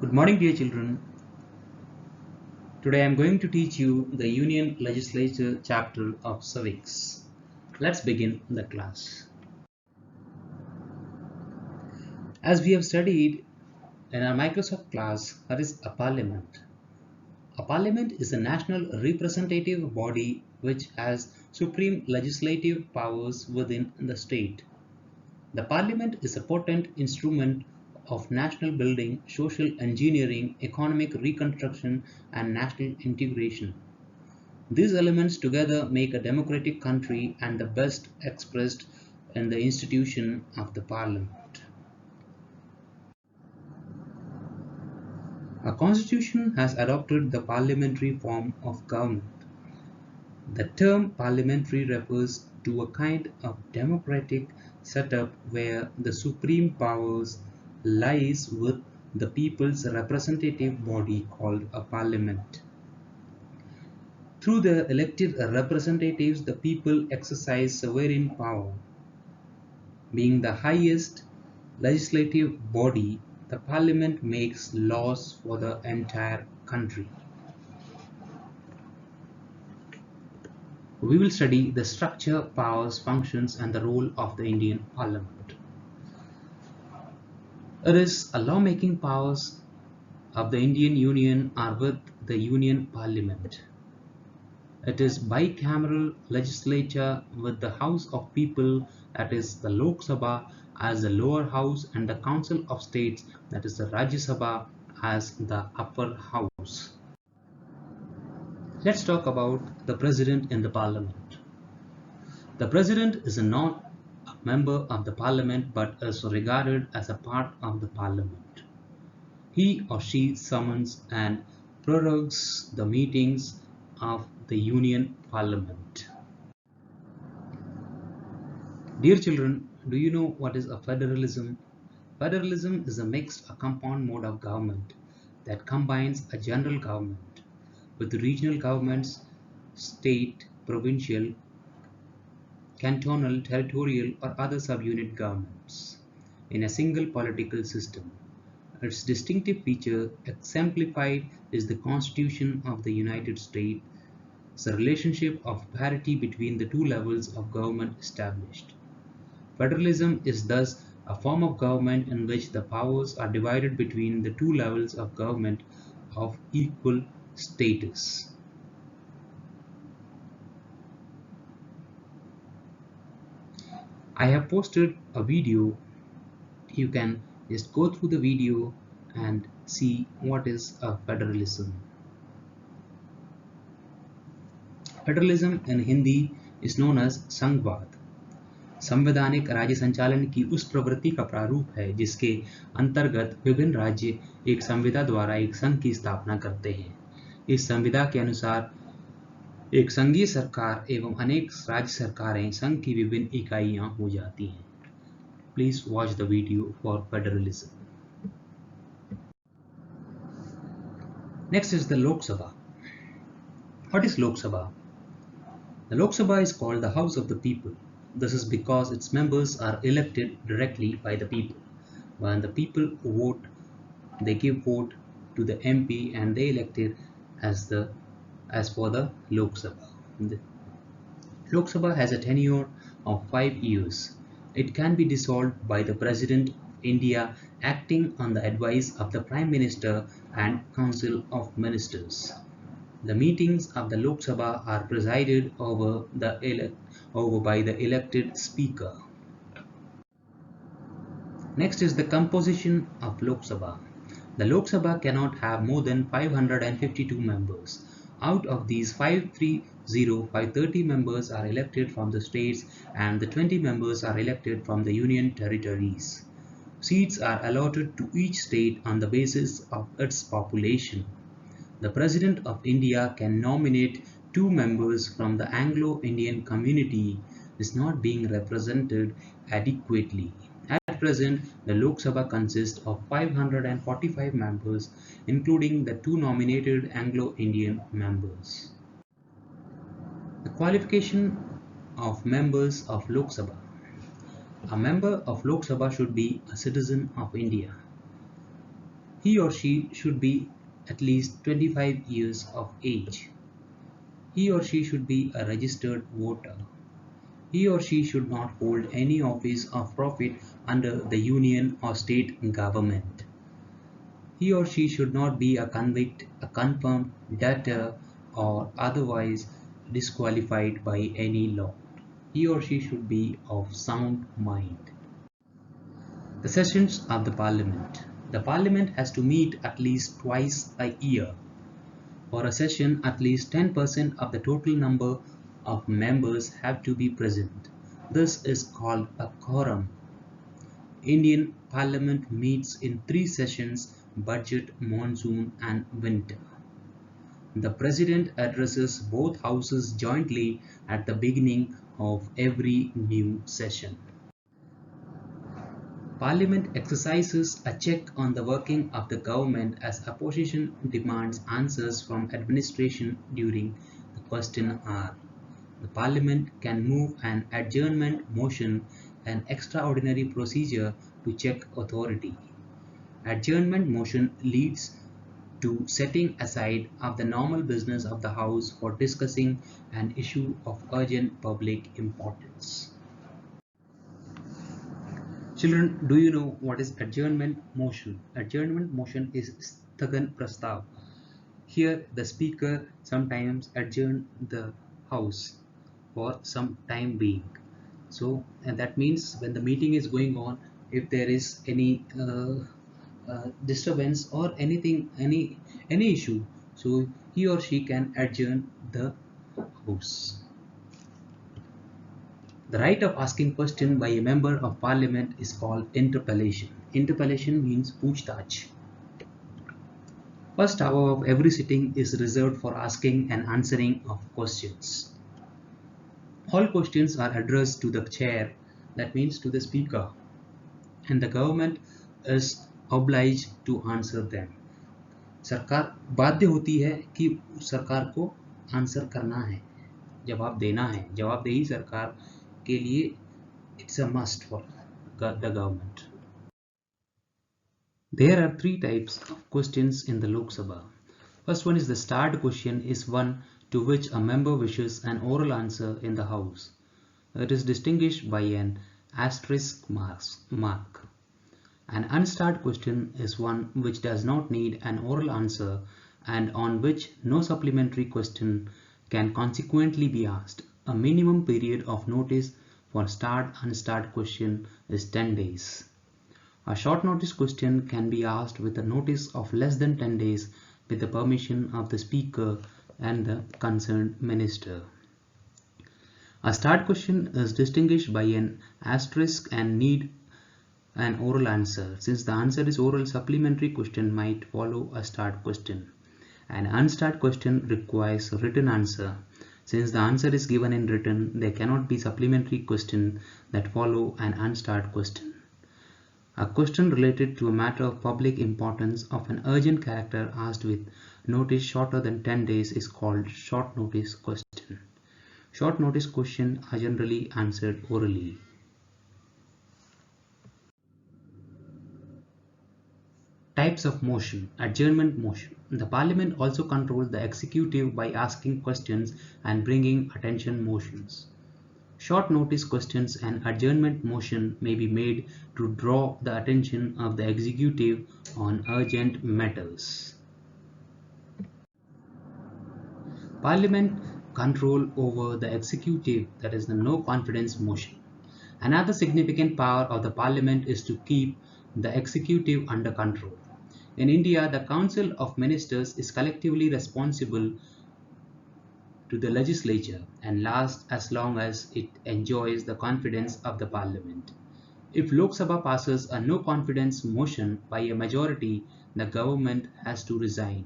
Good morning, dear children. Today I am going to teach you the Union Legislature chapter of Civics. Let's begin the class. As we have studied in our Microsoft class, what is a parliament? A parliament is a national representative body which has supreme legislative powers within the state. The parliament is a potent instrument of national building, social engineering, economic reconstruction, and national integration. These elements together make a democratic country and the best expressed in the institution of the parliament. A constitution has adopted the parliamentary form of government. The term parliamentary refers to a kind of democratic setup where the supreme powers lies with the people's representative body called a parliament. Through the elected representatives, the people exercise sovereign power. Being the highest legislative body, the parliament makes laws for the entire country. We will study the structure, powers, functions, and the role of the Indian Parliament. It is a lawmaking powers of the Indian Union are with the Union Parliament. It is bicameral legislature with the House of People, that is the Lok Sabha, as the lower house, and the Council of States, that is the Rajya Sabha, as the upper house. Let's talk about the President in the Parliament. The President is not a member of the Parliament but is regarded as a part of the Parliament. He or she summons and prorogues the meetings of the Union Parliament. Dear children, do you know what is a federalism? Federalism is a mixed or compound mode of government that combines a general government with regional governments, state, provincial, cantonal, territorial, or other subunit governments in a single political system. Its distinctive feature, exemplified, is the Constitution of the United States, the relationship of parity between the two levels of government established. Federalism is thus a form of government in which the powers are divided between the two levels of government of equal status. I have posted a video. You can just go through the video and see what is a federalism. Federalism in Hindi is known as संघवाद. संवैधानिक राज्य संचालन की उस प्रवृत्ति का प्रारूप है जिसके अंतर्गत विभिन्न राज्य एक संविदा द्वारा एक संघ की स्थापना करते हैं। इस संविदा के अनुसार एक संघीय सरकार एवं अनेक राज्य सरकारें संघ की विभिन्न इकाइयां हो जाती हैं। Please watch the video for federalism. Next is the Lok Sabha. What is Lok Sabha? The Lok Sabha is called the House of the People. This is because its members are elected directly by the people. When the people vote, they give vote to the MP and they elected as for the Lok Sabha. The Lok Sabha has a tenure of 5 years. It can be dissolved by the President of India acting on the advice of the Prime Minister and Council of Ministers. The meetings of the Lok Sabha are presided over by the elected Speaker. Next is the composition of Lok Sabha. The Lok Sabha cannot have more than 552 members. Out of these, 530 members are elected from the states and the 20 members are elected from the union territories. Seats are allotted to each state on the basis of its population. The President of India can nominate 2 members from the Anglo-Indian community is not being represented adequately. At present, the Lok Sabha consists of 545 members, including the 2 nominated Anglo-Indian members. The qualification of members of Lok Sabha. A member of Lok Sabha should be a citizen of India. He or she should be at least 25 years of age. He or she should be a registered voter. He or she should not hold any office of profit under the union or state government. He or she should not be a convict, a confirmed debtor, or otherwise disqualified by any law. He or she should be of sound mind. The sessions of the Parliament. The Parliament has to meet at least twice a year. For a session, at least 10% of the total number of members have to be present. This is called a quorum. Indian Parliament meets in three sessions: budget, monsoon, and winter. The President addresses both houses jointly at the beginning of every new session. Parliament exercises a check on the working of the government as opposition demands answers from administration during the question hour. The Parliament can move an adjournment motion, an extraordinary procedure to check authority. Adjournment motion leads to setting aside of the normal business of the House for discussing an issue of urgent public importance. Children, do you know what is adjournment motion? Adjournment motion is Sthagan Prastav. Here, the speaker sometimes adjourn the house for some time being. So, and that means when the meeting is going on, if there is any disturbance or anything, any issue, so he or she can adjourn the house. The right of asking question by a member of parliament is called interpellation. Interpellation means पूछताछ. First hour of every sitting is reserved for asking and answering of questions. All questions are addressed to the chair, that means to the speaker, and the government is obliged to answer them. सरकार बाध्य होती है कि सरकार को answer करना है, जवाब देना है. जवाबदेही सरकार के लिए it's a must for the government. There are three types of questions in the Lok Sabha. First one is the starred question, is one to which a member wishes an oral answer in the House. It is distinguished by an asterisk mark. An unstarred question is one which does not need an oral answer and on which no supplementary question can consequently be asked. A minimum period of notice for starred unstarred question is 10 days. A short notice question can be asked with a notice of less than 10 days with the permission of the speaker and the concerned minister. A starred question is distinguished by an asterisk and need an oral answer. Since the answer is oral, supplementary question might follow a starred question. An unstarred question requires a written answer. Since the answer is given in written, there cannot be supplementary question that follow an unstarred question. A question related to a matter of public importance of an urgent character asked with notice shorter than 10 days is called short notice question. Short notice questions are generally answered orally. Types of motion. Adjournment motion. The Parliament also controls the executive by asking questions and bringing attention motions. Short notice questions and adjournment motion may be made to draw the attention of the executive on urgent matters. Parliament control over the executive, that is the no confidence motion. Another significant power of the Parliament is to keep the executive under control. In India, the Council of Ministers is collectively responsible to the legislature and lasts as long as it enjoys the confidence of the Parliament. If Lok Sabha passes a no confidence motion by a majority, the government has to resign.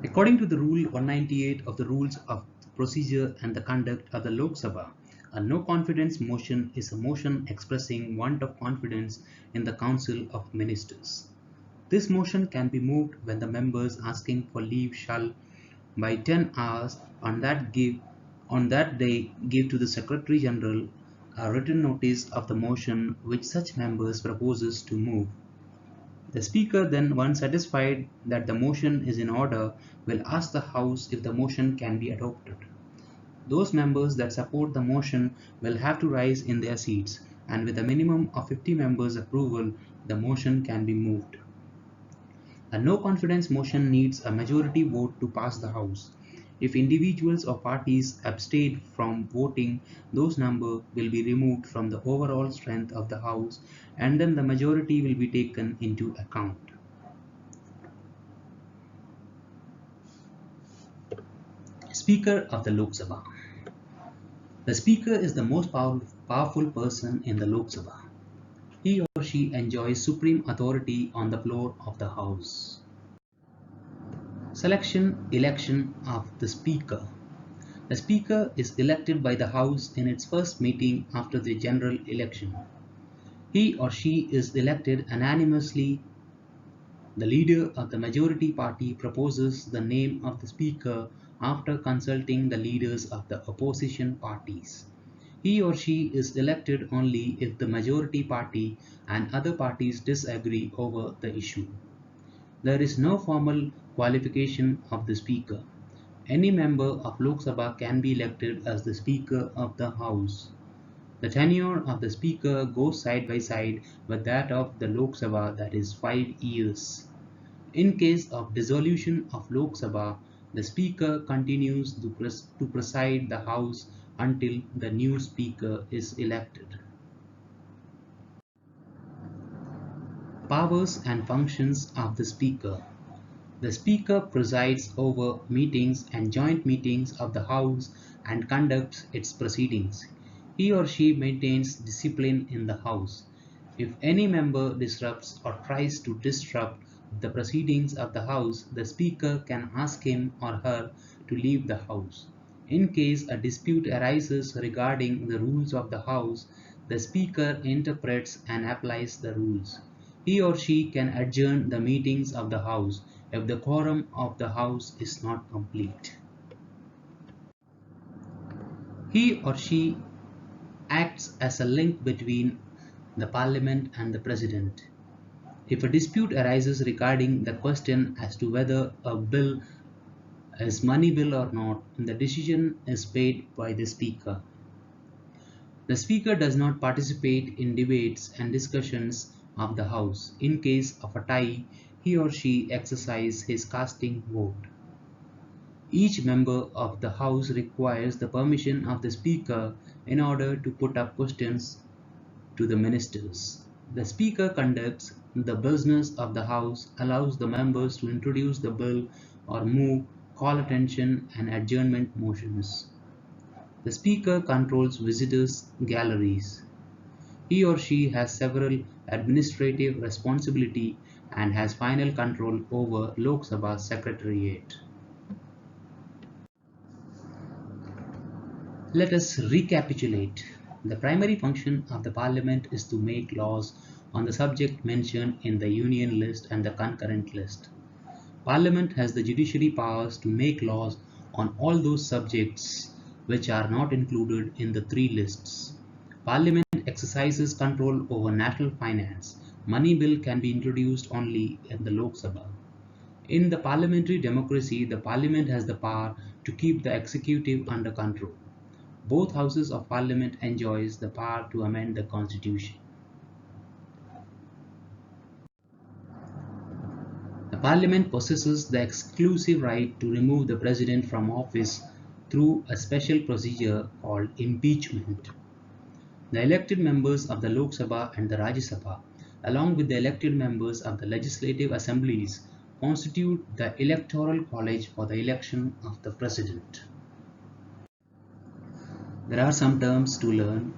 According to the Rule 198 of the Rules of Procedure and the Conduct of the Lok Sabha, a no confidence motion is a motion expressing want of confidence in the Council of Ministers. This motion can be moved when the members asking for leave shall by 10 hours on that day give to the Secretary General a written notice of the motion which such members proposes to move. The Speaker then, once satisfied that the motion is in order, will ask the House if the motion can be adopted. Those members that support the motion will have to rise in their seats, and with a minimum of 50 members' approval, the motion can be moved. A no confidence motion needs a majority vote to pass the House. If individuals or parties abstain from voting, those numbers will be removed from the overall strength of the House, and then the majority will be taken into account. Speaker of the Lok Sabha. The Speaker is the most powerful person in the Lok Sabha. He or she enjoys supreme authority on the floor of the House. Election of the Speaker. The Speaker is elected by the House in its first meeting after the general election. He or she is elected unanimously. The leader of the majority party proposes the name of the Speaker after consulting the leaders of the opposition parties. He or she is elected only if the majority party and other parties disagree over the issue. There is no formal qualification of the Speaker. Any member of Lok Sabha can be elected as the Speaker of the House. The tenure of the Speaker goes side by side with that of the Lok Sabha, that is 5 years. In case of dissolution of Lok Sabha, the Speaker continues to preside the House until the new Speaker is elected. Powers and functions of the Speaker. The Speaker presides over meetings and joint meetings of the House and conducts its proceedings. He or she maintains discipline in the House. If any member disrupts or tries to disrupt the proceedings of the House, the Speaker can ask him or her to leave the House. In case a dispute arises regarding the rules of the House, the Speaker interprets and applies the rules. He or she can adjourn the meetings of the House if the quorum of the House is not complete. He or she acts as a link between the Parliament and the President. If a dispute arises regarding the question as to whether a bill is money bill or not, the decision is made by the Speaker. The Speaker does not participate in debates and discussions of the House. In case of a tie, he or she exercises his casting vote. Each member of the House requires the permission of the Speaker in order to put up questions to the ministers. The Speaker conducts the business of the House, allows the members to introduce the bill or move, call attention and adjournment motions. The Speaker controls visitors' galleries. He or she has several administrative responsibilities and has final control over Lok Sabha Secretariat. Let us recapitulate. The primary function of the Parliament is to make laws on the subject mentioned in the Union List and the concurrent list. Parliament has the judiciary powers to make laws on all those subjects which are not included in the 3 lists. Parliament exercises control over national finance. Money bill can be introduced only in the Lok Sabha. In the parliamentary democracy, the Parliament has the power to keep the executive under control. Both houses of Parliament enjoys the power to amend the Constitution. The Parliament possesses the exclusive right to remove the President from office through a special procedure called impeachment. The elected members of the Lok Sabha and the Rajya Sabha, along with the elected members of the legislative assemblies, constitute the electoral college for the election of the President. There are some terms to learn.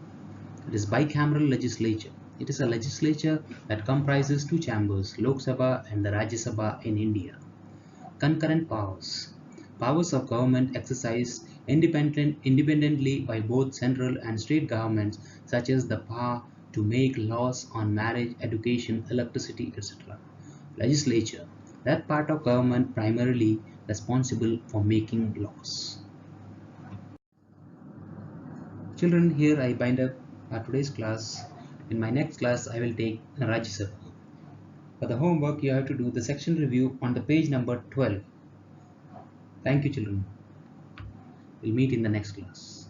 It is bicameral legislature. It is a legislature that comprises 2 chambers, Lok Sabha and the Rajya Sabha in India. Concurrent powers. Powers of government exercised independently by both central and state governments, such as the power to make laws on marriage, education, electricity, etc. Legislature. That part of government primarily responsible for making laws. Children, here I bind up today's class. In my next class, I will take Rajya Sabha. For the homework, you have to do the section review on the page number 12. Thank you, children. We'll meet in the next class.